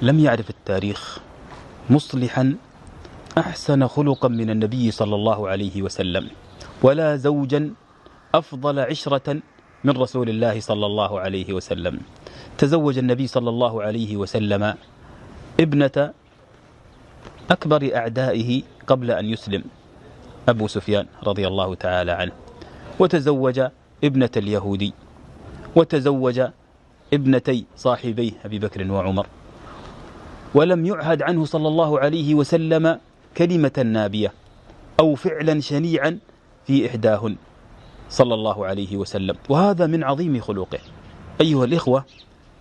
لم يعرف التاريخ مصلحا أحسن خلقا من النبي صلى الله عليه وسلم، ولا زوجا أفضل عشرة من رسول الله صلى الله عليه وسلم. تزوج النبي صلى الله عليه وسلم ابنة أكبر أعدائه قبل أن يسلم، أبو سفيان رضي الله تعالى عنه، وتزوج ابنة اليهودي، وتزوج ابنتي صاحبيه أبي بكر وعمر، ولم يعهد عنه صلى الله عليه وسلم كلمة نابية أو فعلا شنيعا في إحداهن صلى الله عليه وسلم، وهذا من عظيم خلقه. أيها الإخوة،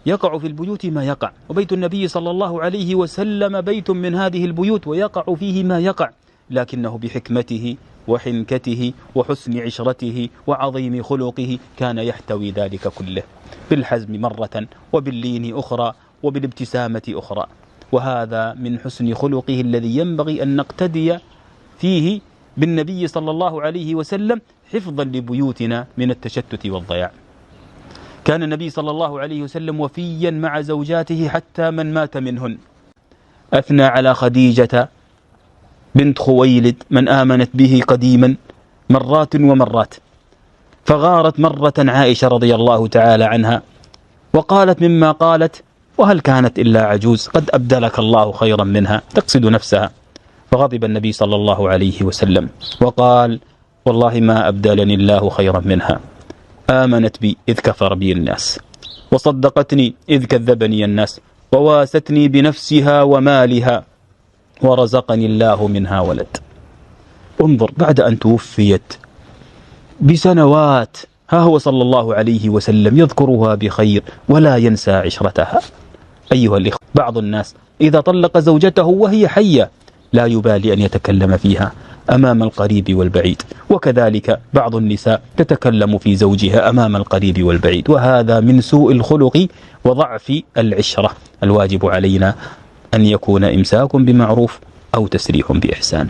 يقع في البيوت ما يقع، وبيت النبي صلى الله عليه وسلم بيت من هذه البيوت ويقع فيه ما يقع، لكنه بحكمته وحنكته وحسن عشرته وعظيم خلقه كان يحتوي ذلك كله، بالحزم مرة وباللين أخرى وبالابتسامة أخرى. وهذا من حسن خلقه الذي ينبغي أن نقتدي فيه بالنبي صلى الله عليه وسلم حفظا لبيوتنا من التشتت والضياع. كان النبي صلى الله عليه وسلم وفيا مع زوجاته حتى من مات منهن. أثنى على خديجة بنت خويلد من آمنت به قديما مرات ومرات، فغارت مرة عائشة رضي الله تعالى عنها وقالت مما قالت: وهل كانت إلا عجوز قد أبدلك الله خيرا منها، تقصد نفسها. فغضب النبي صلى الله عليه وسلم وقال: والله ما أبدلني الله خيرا منها، آمنت بي إذ كفر بي الناس، وصدقتني إذ كذبني الناس، وواستني بنفسها ومالها، ورزقني الله منها ولد. انظر، بعد أن توفيت بسنوات ها هو صلى الله عليه وسلم يذكرها بخير ولا ينسى عشرتها. أيها الإخوة، بعض الناس إذا طلق زوجته وهي حية لا يبالي أن يتكلم فيها أمام القريب والبعيد، وكذلك بعض النساء تتكلم في زوجها أمام القريب والبعيد، وهذا من سوء الخلق وضعف العشرة. الواجب علينا أن يكون إمساك بمعروف أو تسريح بإحسان.